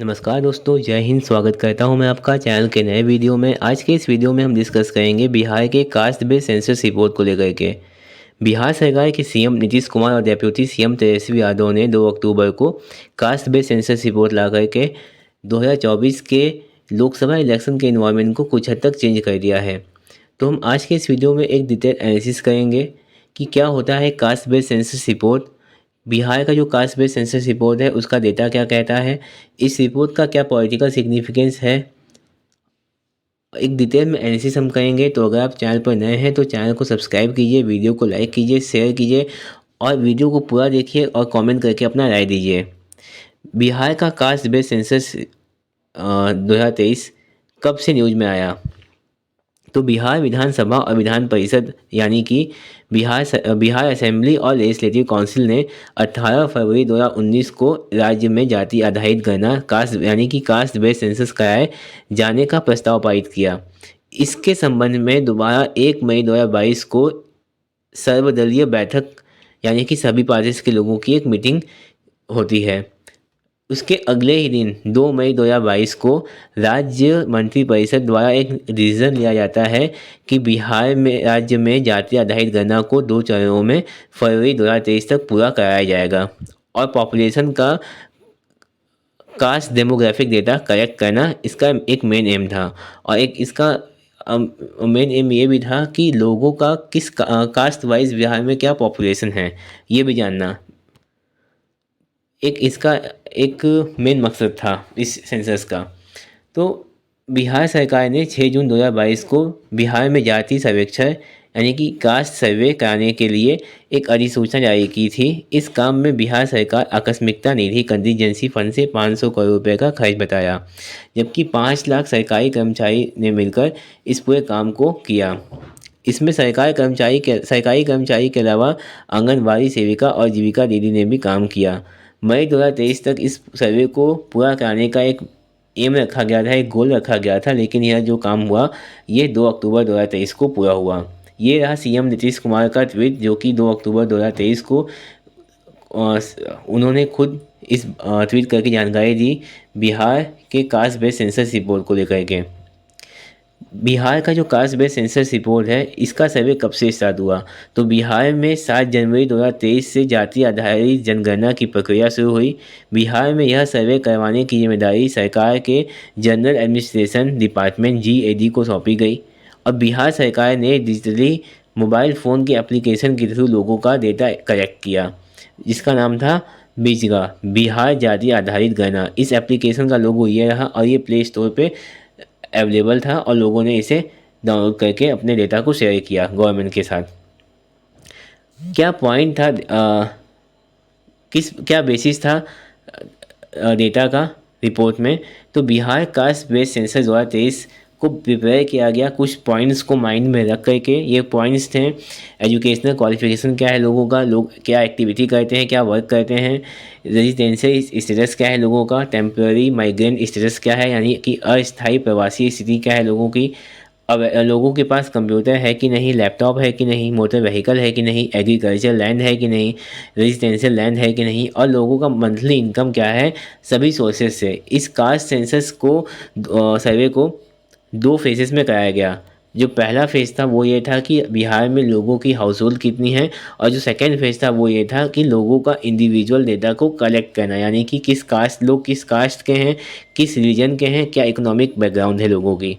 नमस्कार दोस्तों, जय हिंद। स्वागत करता हूं मैं आपका चैनल के नए वीडियो में। आज के इस वीडियो में हम डिस्कस करेंगे बिहार के कास्ट बेस्ड सेंसस रिपोर्ट को लेकर के। बिहार सरकार के सीएम नीतीश कुमार और डेप्यूटी सीएम तेजस्वी यादव ने 2 अक्टूबर को कास्ट बेस्ड सेंसस रिपोर्ट ला करके 2024 के लोकसभा इलेक्शन के इन्वायरमेंट को कुछ हद तक चेंज कर दिया है। तो हम आज के इस वीडियो में एक डिटेल एनालिसिस करेंगे कि क्या होता है caste based census report. Bihar का जो कास्ट बेस्ड सेंसस रिपोर्ट है उसका डेटा क्या कहता है, इस रिपोर्ट का क्या पॉलिटिकल सिग्निफिकेंस है, एक डिटेल में एनालिसिस हम करेंगे। तो अगर आप चैनल पर नए हैं तो चैनल को सब्सक्राइब कीजिए, वीडियो को लाइक कीजिए, शेयर कीजिए और वीडियो को पूरा देखिए और कमेंट करके अपना राय दीजिए। बिहार का कास्ट बेस्ड सेंसस 2023 कब से न्यूज में आया? तो बिहार विधानसभा और विधान परिषद यानी कि बिहार असेंबली और लेजिस्लेटिव काउंसिल ने 18 फरवरी 2019 को राज्य में जाति आधारित गणना कास्ट यानी कि कास्ट बेस्ड सेंसस कराए जाने का प्रस्ताव पारित किया। इसके संबंध में दोबारा 1 मई 2022 को सर्वदलीय बैठक यानी कि सभी पार्टीज के लोगों की एक मीटिंग होती है। उसके अगले ही दिन 2 मई 2022 को राज्य मंत्रिपरिषद द्वारा एक डिसीजन लिया जाता है कि बिहार में राज्य में जाति आधारित गणना को 2 चरणों में फरवरी 2023 तक पूरा कराया जाएगा और पॉपुलेशन का कास्ट डेमोग्राफिक डेटा कलेक्ट करना इसका एक मेन एम था। और एक इसका मेन एम ये भी था कि लोगों का किस कास्ट वाइज बिहार में क्या पॉपुलेशन है ये भी जानना इसका एक मेन मकसद था इस सेंसस का। तो बिहार सरकार ने 6 जून 2022 को बिहार में जाति सर्वेक्षण यानी कि कास्ट सर्वे कराने के लिए एक अधिसूचना जारी की थी। इस काम में बिहार सरकार आकस्मिकता निधि कंटीजेंसी फंड से 500 करोड़ रुपए का खर्च बताया, जबकि 5 लाख सरकारी कर्मचारी ने मिलकर इस पूरे काम को किया। इसमें सरकारी कर्मचारी के अलावा आंगनबाड़ी सेविका और जीविका दीदी ने भी काम किया। मई 2023 तक इस सर्वे को पूरा कराने का एक एम रखा गया था, एक गोल रखा गया था, लेकिन यह जो काम हुआ ये 2 अक्टूबर 2023 को पूरा हुआ। ये रहा सीएम नीतीश कुमार का ट्वीट जो कि 2 अक्टूबर 2023 को उन्होंने खुद इस ट्वीट करके जानकारी दी बिहार के कास्ट बेस्ड सेंसस रिपोर्ट को लेकर के। बिहार का जो कास्ट बेस्ड सेंसस रिपोर्ट है इसका सर्वे कब से स्टार्ट हुआ? तो बिहार में 7 जनवरी 2023 से जाति आधारित जनगणना की प्रक्रिया शुरू हुई। बिहार में यह सर्वे करवाने की जिम्मेदारी सरकार के जनरल एडमिनिस्ट्रेशन डिपार्टमेंट GAD को सौंपी गई और बिहार सरकार ने डिजिटली मोबाइल फ़ोन के एप्लीकेशन के थ्रू लोगों का डेटा कलेक्ट किया जिसका नाम था बिजगा, बिहार जाति आधारित गणना। इस एप्लीकेशन का लोगो ये रहा और ये प्ले स्टोर पे अवेलेबल था और लोगों ने इसे डाउनलोड करके अपने डेटा को शेयर किया गवर्नमेंट के साथ। क्या पॉइंट था, क्या बेसिस था डेटा का रिपोर्ट में? तो बिहार कास्ट बेस्ड सेंसस 2023 को प्रिपेयर किया गया कुछ पॉइंट्स को माइंड में रख करके। ये पॉइंट्स थे एजुकेशनल क्वालिफिकेशन क्या है लोगों का, लोग क्या एक्टिविटी करते हैं, क्या वर्क करते हैं, रेजिडेंशियल स्टेटस क्या है लोगों का, टेम्पररी माइग्रेंट स्टेटस क्या है यानी कि अस्थायी प्रवासी स्थिति क्या है लोगों की, अब लोगों के पास कंप्यूटर है कि नहीं, लैपटॉप है कि नहीं, मोटर व्हीकल है कि नहीं, एग्रीकल्चर लैंड है कि नहीं, रेजिडेंशियल लैंड है कि नहीं, और लोगों का मंथली इनकम क्या है, सभी सोर्सेज से। इस कास्ट सेंसस को सर्वे को 2 फेजेस में कराया गया। जो पहला फेज़ था वो ये था कि बिहार में लोगों की हाउस होल्ड कितनी है, और जो सेकेंड फेज़ था वो ये था कि लोगों का इंडिविजुअल डेटा को कलेक्ट करना यानी कि लोग किस कास्ट के हैं, किस रिलीजन के हैं, क्या इकोनॉमिक बैकग्राउंड है लोगों की।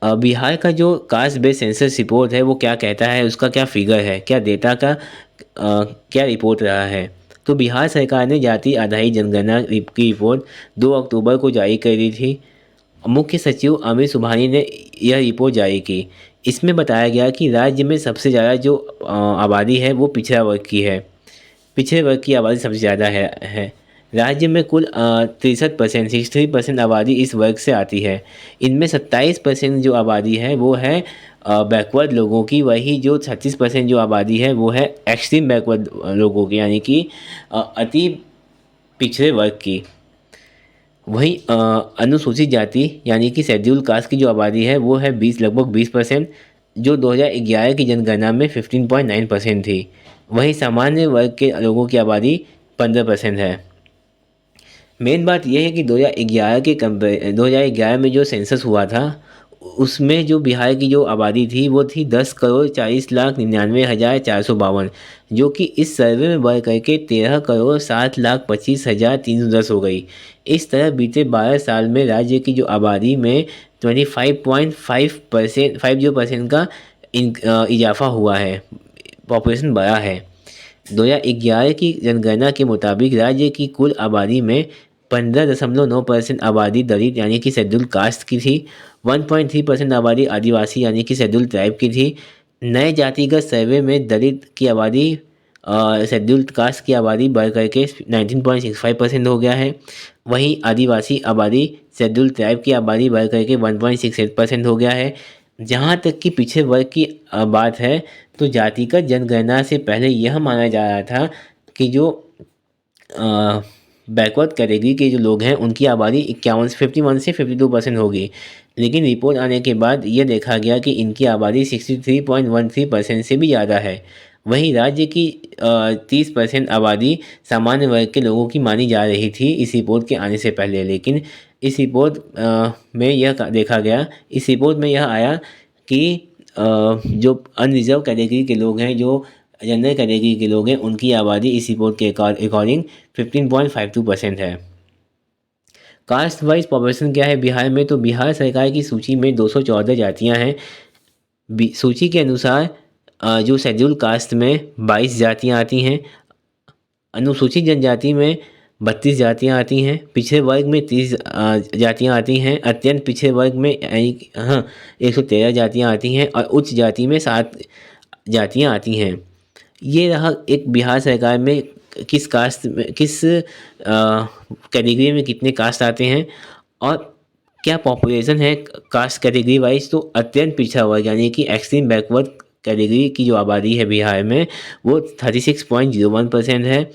बिहार का जो कास्ट बेस्ड सेंसस रिपोर्ट है वो क्या कहता है, उसका क्या फिगर है, क्या डेटा का क्या रिपोर्ट रहा है? तो बिहार सरकार ने जाति आधारित जनगणना की रिपोर्ट 2 अक्टूबर को जारी कर दी थी। मुख्य सचिव अमित सुबहानी ने यह रिपोर्ट जारी की। इसमें बताया गया कि राज्य में सबसे ज़्यादा जो आबादी है वो पिछड़ा वर्ग की है। पिछड़े वर्ग की आबादी सबसे ज़्यादा है। राज्य में कुल 63% 63% आबादी इस वर्ग से आती है। इनमें 27% जो आबादी है वो है बैकवर्ड लोगों की, वही जो 36% जो आबादी है वो है एक्सट्रीम बैकवर्ड लोगों की यानी कि अति पिछड़े वर्ग की। वहीं अनुसूचित जाति यानी कि शेड्यूल कास्ट की जो आबादी है वो है लगभग 20%, जो 2011 की जनगणना में 15.9% थी। वहीं सामान्य वर्ग के लोगों की आबादी 15% है। मेन बात यह है कि 2011 के 2011 में जो सेंसस हुआ था उसमें जो बिहार की जो आबादी थी वो थी 10,40,99,452, जो कि इस सर्वे में बढ़ करके 13,07,25,310 हो गई। इस तरह बीते 12 साल में राज्य की जो आबादी में 25.5% 50% का इजाफा हुआ है, पॉपुलेशन बढ़ा है। 2011 की जनगणना के मुताबिक राज्य की कुल आबादी में 15.9% आबादी दलित यानी कि शेड्यूल कास्ट की थी, 1.3% आबादी आदिवासी यानी कि शेड्यूल ट्राइब की थी। नए जातिगत सर्वे में दलित की आबादी शेड्यूल कास्ट की आबादी बढ़ करके 19.65% हो गया है। वहीं आदिवासी आबादी शेड्यूल ट्राइब की आबादी बढ़ करके 1.68% हो गया है। जहाँ तक कि पिछड़े वर्ग की बात है तो जातिगत जनगणना से पहले यह माना जा रहा था कि जो बैकवर्ड कैटेगरी के जो लोग हैं उनकी आबादी 51 से 52% होगी, लेकिन रिपोर्ट आने के बाद यह देखा गया कि इनकी आबादी 63.13% से भी ज़्यादा है। वहीं राज्य की 30% आबादी सामान्य वर्ग के लोगों की मानी जा रही थी इस रिपोर्ट के आने से पहले, लेकिन इस रिपोर्ट में यह देखा गया, इस रिपोर्ट में यह आया कि जो अनरिजर्व कैटेगरी के लोग हैं, जो जनरल कैटेगरी के लोग हैं, उनकी आबादी इस रिपोर्ट के अकॉर्डिंग 15.52% है। कास्ट वाइज पॉपुलेशन क्या है बिहार में, तो बिहार सरकार की सूची में 214 जातियां हैं। सूची के अनुसार जो शेड्यूल कास्ट में 22 जातियां आती हैं, अनुसूचित जनजाति में 32 जातियां आती हैं, पिछड़े वर्ग में 30 जातियां आती हैं, अत्यंत पिछड़े वर्ग में 113 जातियां आती हैं और उच्च जाति में 7 जातियां आती हैं। ये रहा एक बिहार सरकार में किस कास्ट में, किस कैटेगरी में कितने कास्ट आते हैं और क्या पॉपुलेशन है कास्ट कैटेगरी वाइज। तो अत्यंत पिछड़ा वर्ग यानी कि एक्सट्रीम बैकवर्ड कैटेगरी की जो आबादी है बिहार में वो 36.01% है।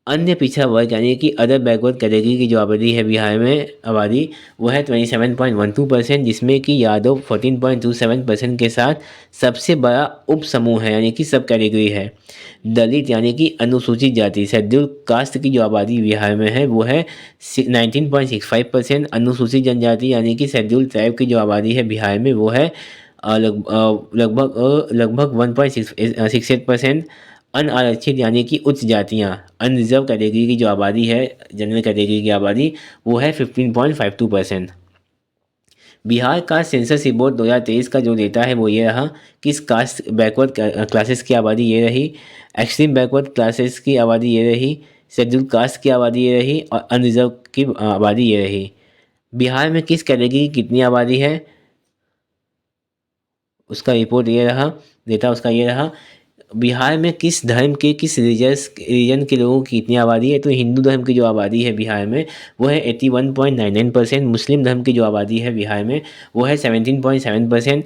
अन्य पिछड़ा वर्ग यानी कि अदर बैकवर्ड कैटेगरी की जो आबादी है बिहार में आबादी वो है 27.12%, जिसमें कि यादव 14.27% के साथ सबसे बड़ा उप समूह है यानी कि सब कैटेगरी है। दलित यानी कि अनुसूचित जाति शेड्यूल कास्ट की जो आबादी बिहार में है वो है 19.65%। अनुसूचित जनजाति यानी कि शेड्यूल ट्राइब की जो आबादी है बिहार में वो है लगभग 1.68%। अनारक्षित यानी कि उच्च जातियाँ अनरिजर्व कैटेगरी की जो आबादी है, जनरल कैटेगरी की आबादी वो है 15.52%। बिहार का सेंसस रिपोर्ट 2023 का जो डेटा है वो ये रहा, किस कास्ट बैकवर्ड क्लासेस की आबादी ये रही, एक्सट्रीम बैकवर्ड क्लासेस की आबादी ये रही, शेड्यूल कास्ट की आबादी ये रही और अनरिजर्व की आबादी ये रही। बिहार में किस कैटेगरी की कितनी आबादी है उसका रिपोर्ट ये रहा, डेटा उसका ये रहा। बिहार में किस धर्म के किस रीजन के लोगों की कितनी आबादी है, तो हिंदू धर्म की जो आबादी है बिहार में वो है 81.99%। मुस्लिम धर्म की जो आबादी है बिहार में वो है 17.7%।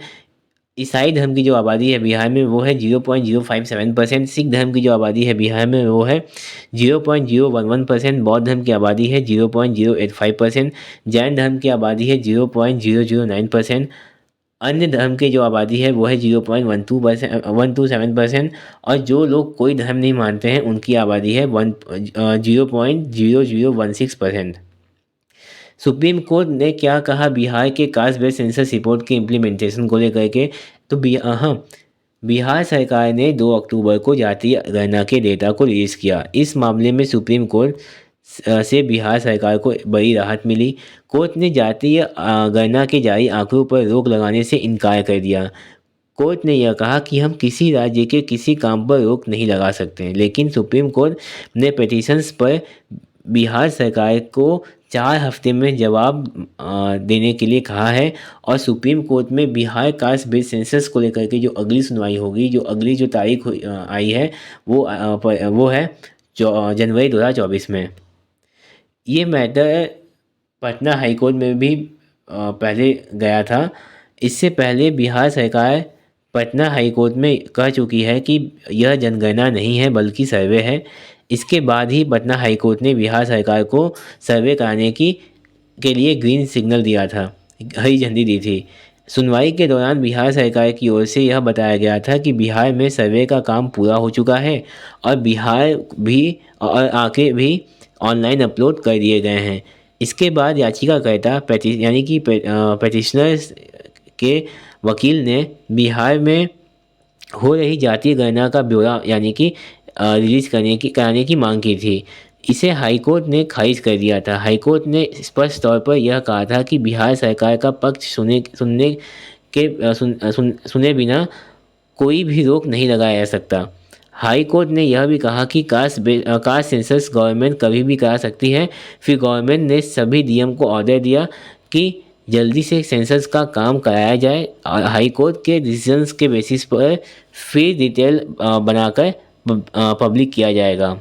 ईसाई धर्म की जो आबादी है बिहार में वो है 0.057%। सिख धर्म की जो आबादी है बिहार में वो है 0.011%। बौद्ध धर्म की आबादी है 0.085%। जैन धर्म की आबादी है 0.009%। अन्य धर्म की जो आबादी है वो है 0.127%। और जो लोग कोई धर्म नहीं मानते हैं उनकी आबादी है 0.0016%। सुप्रीम कोर्ट ने क्या कहा बिहार के कास्ट बेस्ड सेंसस रिपोर्ट के इम्प्लीमेंटेशन को लेकर के, तो बिहार सरकार ने 2 अक्टूबर को जातीय गणना के डेटा को रिलीज़ किया। इस मामले में सुप्रीम कोर्ट से बिहार सरकार को बड़ी राहत मिली। कोर्ट ने जातीय गणना के जारी आंकड़ों पर रोक लगाने से इनकार कर दिया। कोर्ट ने यह कहा कि हम किसी राज्य के किसी काम पर रोक नहीं लगा सकते, लेकिन सुप्रीम कोर्ट ने पिटीशंस पर बिहार सरकार को 4 हफ्ते में जवाब देने के लिए कहा है। और सुप्रीम कोर्ट में बिहार कास्ट बेस्ड सेंसस को लेकर के जो अगली सुनवाई होगी, जो अगली जो तारीख आई है वो है जनवरी 2024 में। ये मैटर पटना हाईकोर्ट में भी पहले गया था। इससे पहले बिहार सरकार पटना हाईकोर्ट में कह चुकी है कि यह जनगणना नहीं है बल्कि सर्वे है। इसके बाद ही पटना हाईकोर्ट ने बिहार सरकार को सर्वे कराने के लिए ग्रीन सिग्नल दिया था, हरी झंडी दी थी। सुनवाई के दौरान बिहार सरकार की ओर से यह बताया गया था कि बिहार में सर्वे का काम पूरा हो चुका है और बिहार भी और आगे भी ऑनलाइन अपलोड कर दिए गए हैं। इसके बाद याचिकाकर्ता यानी कि पेटिशनर्स के वकील ने बिहार में हो रही जातीय गणना का ब्यौरा यानी कि रिलीज कराने की मांग की थी। इसे हाईकोर्ट ने खारिज कर दिया था। हाईकोर्ट ने स्पष्ट तौर पर यह कहा था कि बिहार सरकार का पक्ष सुने बिना कोई भी रोक नहीं लगाया जा सकता। हाई कोर्ट ने यह भी कहा कि कास्ट सेंसस गवर्नमेंट कभी भी करा सकती है। फिर गवर्नमेंट ने सभी डीएम को ऑर्डर दिया कि जल्दी से सेंसस का काम कराया जाए और हाई कोर्ट के डिसीजंस के बेसिस पर फिर डिटेल बनाकर पब्लिक किया जाएगा।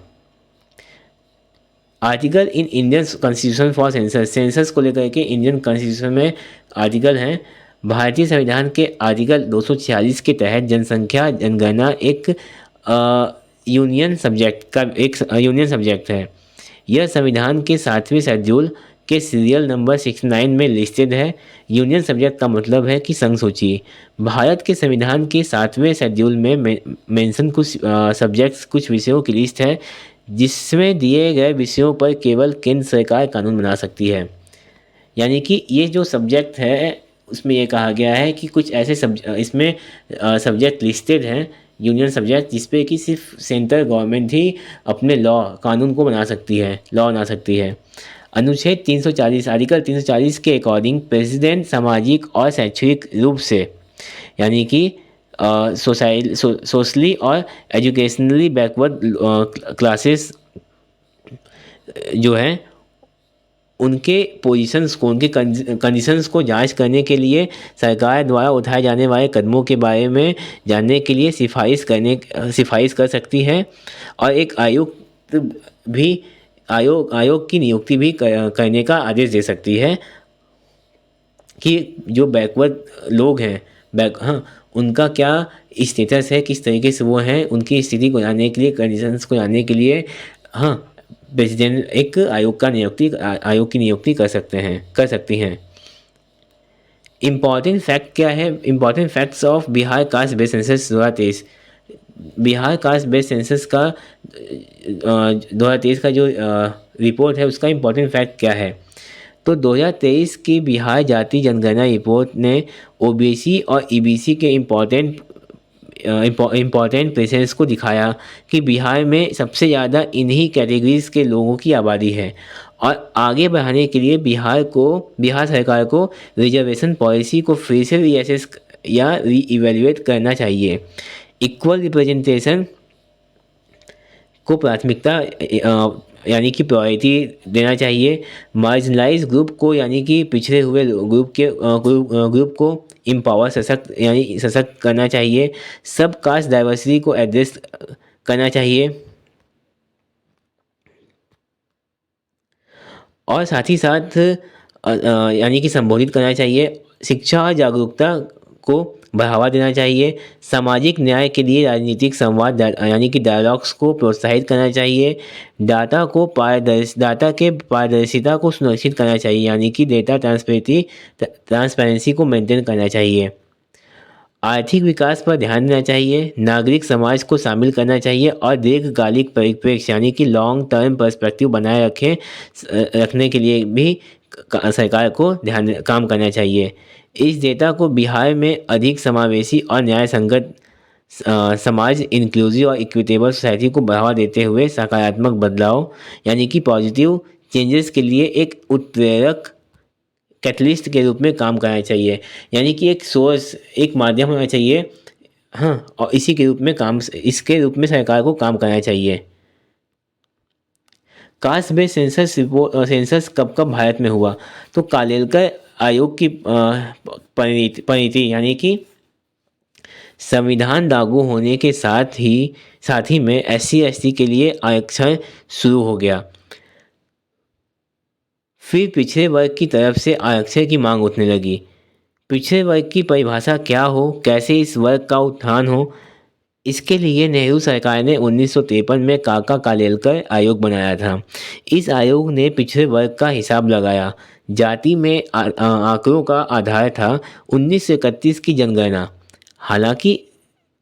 Article in Indian constitution for census, census को लेकर के इंडियन कॉन्स्टिट्यूशन में आर्टिकल हैं। भारतीय संविधान के आर्टिकल 246 के तहत जनसंख्या जनगणना एक यूनियन सब्जेक्ट है। यह संविधान के 7वें शेड्यूल के सीरियल नंबर 69 में लिस्टेड है। यूनियन सब्जेक्ट का मतलब है कि संघ सूची। भारत के संविधान के 7वें शेड्यूल में मेंशन कुछ सब्जेक्ट्स, कुछ विषयों की लिस्ट है जिसमें दिए गए विषयों पर केवल केंद्र सरकार कानून बना सकती है। यानी कि ये जो सब्जेक्ट है उसमें ये कहा गया है कि कुछ ऐसे इसमें सब्जेक्ट लिस्टेड हैं, यूनियन सब्जेक्ट, जिस पे कि सिर्फ सेंट्रल गवर्नमेंट ही अपने कानून को बना सकती है। अनुच्छेद 340 आर्टिकल 340 के अकॉर्डिंग प्रेसिडेंट सामाजिक और शैक्षणिक रूप से यानी कि सोशली और एजुकेशनली बैकवर्ड क्लासेस जो हैं उनके पोजीशंस को, उनके कंडीशंस को जांच करने के लिए सरकार द्वारा उठाए जाने वाले कदमों के बारे में जानने के लिए सिफारिश कर सकती है और एक आयोग की नियुक्ति भी करने का आदेश दे सकती है कि जो बैकवर्ड लोग हैं उनका क्या स्टेटस है, किस तरीके से वो हैं, उनकी स्थिति को जानने के लिए, कंडीशंस को जानने के लिए प्रेसिडेंट एक आयोग की नियुक्ति कर सकती हैं। इम्पॉर्टेंट फैक्ट क्या है? Important facts of Bihar caste based census 2023। Bihar caste based census का 2023 का जो रिपोर्ट है उसका इम्पॉर्टेंट फैक्ट क्या है? तो 2023 की बिहार जाति जनगणना रिपोर्ट ने ओबीसी और ईबीसी के इम्पॉर्टेंट प्रेजेंस को दिखाया कि बिहार में सबसे ज़्यादा इन्हीं कैटेगरीज के लोगों की आबादी है और आगे बढ़ाने के लिए बिहार सरकार को रिजर्वेशन पॉलिसी को फिर से रीअसेस या रीइवैल्यूएट करना चाहिए। इक्वल रिप्रेजेंटेशन को प्राथमिकता यानी कि प्रायोरिटी देना चाहिए। मार्जिनलाइज ग्रुप को यानी कि पिछड़े हुए ग्रुप को एम्पावर सशक्त करना चाहिए। सब कास्ट डाइवर्सिटी को एड्रेस करना चाहिए और साथ ही साथ यानी कि संबोधित करना चाहिए। शिक्षा और जागरूकता को बढ़ावा देना चाहिए। सामाजिक न्याय के लिए राजनीतिक संवाद यानी कि डायलॉग्स को प्रोत्साहित करना चाहिए। डाटा के पारदर्शिता को सुनिश्चित करना चाहिए यानी कि डेटा ट्रांसपेरेंसी को मेंटेन करना चाहिए। आर्थिक विकास पर ध्यान देना चाहिए। नागरिक समाज को शामिल करना चाहिए और दीर्घकालिक परिप्रेक्ष्य यानी कि लॉन्ग टर्म पर्सपेक्टिव बनाए रखने के लिए भी सरकार को काम करना चाहिए। इस डेटा को बिहार में अधिक समावेशी और न्याय संगत समाज, इंक्लूसिव और इक्विटेबल सोसाइटी को बढ़ावा देते हुए सकारात्मक बदलाव यानी कि पॉजिटिव चेंजेस के लिए एक उत्प्रेरक कैटलिस्ट के रूप में काम करना चाहिए। यानी कि एक सोर्स, एक माध्यम होना चाहिए और इसके रूप में सरकार को काम करना चाहिए। कास्ट बेस्ड सेंसस कब भारत में हुआ? तो कालेलकर आयोग की परिणति यानी कि संविधान लागू होने के साथ ही में SC/ST के लिए आरक्षण शुरू हो गया। फिर पिछड़े वर्ग की तरफ से आरक्षण की मांग उठने लगी। पिछड़े वर्ग की परिभाषा क्या हो, कैसे इस वर्ग का उत्थान हो, इसके लिए नेहरू सरकार ने 1953 में काका कालेलकर आयोग बनाया था। इस आयोग ने पिछड़े वर्ग का हिसाब लगाया। जाति में आंकड़ों का आधार था 1931 की जनगणना। हालांकि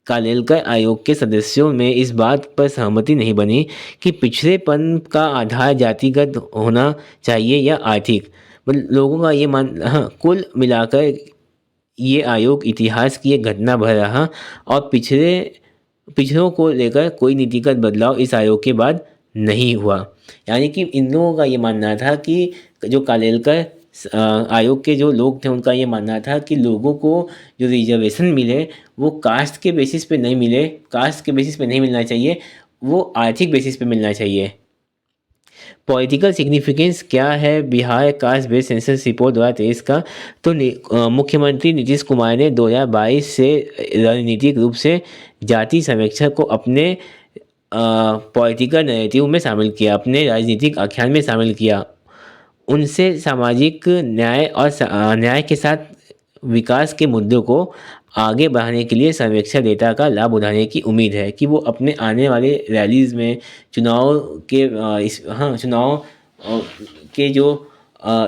कालेलकर आयोग के सदस्यों में इस बात पर सहमति नहीं बनी कि पिछड़ेपन का आधार जातिगत होना चाहिए या आर्थिक। मतलब लोगों का ये हाँ, कुल मिलाकर ये आयोग इतिहास की एक घटना भर रहा और पिछड़ों को लेकर कोई नीतिगत बदलाव इस आयोग के बाद नहीं हुआ। यानी कि इन लोगों का ये मानना था कि जो कालेलकर आयोग के जो लोग थे उनका ये मानना था कि लोगों को जो रिजर्वेशन मिले वो कास्ट के बेसिस पे नहीं मिले, कास्ट के बेसिस पे नहीं मिलना चाहिए, वो आर्थिक बेसिस पे मिलना चाहिए। पॉलिटिकल सिग्निफिकेंस क्या है Bihar caste based census report 2023 का? तो मुख्यमंत्री नीतीश कुमार ने 2022 से रणनीतिक रूप से जाति सर्वेक्षण को अपने पॉलिटिकल नैरेटिव में शामिल किया, अपने राजनीतिक आख्यान में शामिल किया। उनसे सामाजिक न्याय और न्याय के साथ विकास के मुद्दों को आगे बढ़ाने के लिए सर्वेक्षण डेटा का लाभ उठाने की उम्मीद है कि वो अपने आने वाले रैलीज़ में चुनाव के चुनाव के जो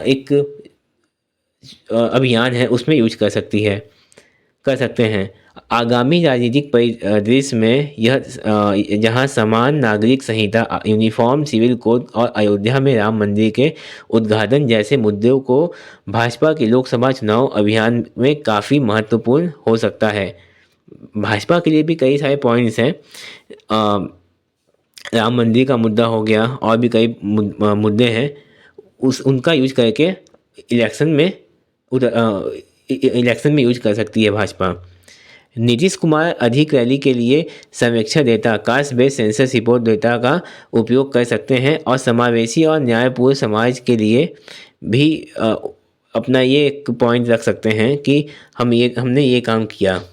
एक अभियान है उसमें यूज कर सकते हैं। आगामी राजनीतिक परिदृश्य में यह जहां समान नागरिक संहिता, यूनिफॉर्म सिविल कोड और अयोध्या में राम मंदिर के उद्घाटन जैसे मुद्दों को भाजपा के लोकसभा चुनाव अभियान में काफ़ी महत्वपूर्ण हो सकता है। भाजपा के लिए भी कई सारे पॉइंट्स हैं। राम मंदिर का मुद्दा हो गया और भी कई मुद्दे हैं, उनका यूज करके इलेक्शन में यूज कर सकती है भाजपा। नीतीश कुमार अधिक रैली के लिए सर्वेक्षण data, caste based census report data का उपयोग कर सकते हैं और समावेशी और न्यायपूर्ण समाज के लिए भी अपना ये एक पॉइंट रख सकते हैं कि हमने ये काम किया।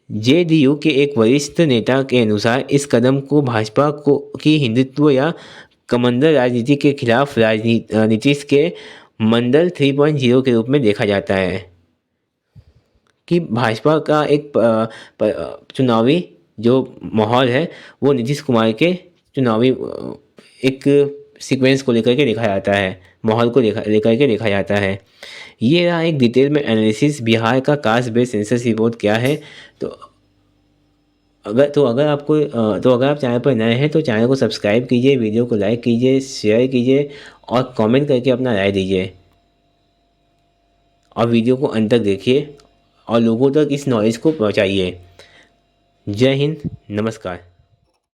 जेडीयू के एक वरिष्ठ नेता के अनुसार इस कदम को भाजपा की हिंदुत्व या कमंडल राजनीति के खिलाफ नीतीश के मंडल 3.0 के रूप में देखा जाता है कि भाजपा का एक चुनावी जो माहौल है वो नीतीश कुमार के चुनावी एक सीक्वेंस को लेकर के देखा जाता है, माहौल को लेकर के देखा जाता है। ये रहा एक डिटेल में एनालिसिस बिहार का कास्ट बेस्ड सेंसस रिपोर्ट क्या है। तो अगर आप चैनल पर नए हैं तो चैनल को सब्सक्राइब कीजिए, वीडियो को लाइक कीजिए, शेयर कीजिए और कमेंट करके अपना राय दीजिए और वीडियो को अंत तक देखिए और लोगों तक इस नॉलेज को पहुंचाइए। जय हिंद, नमस्कार।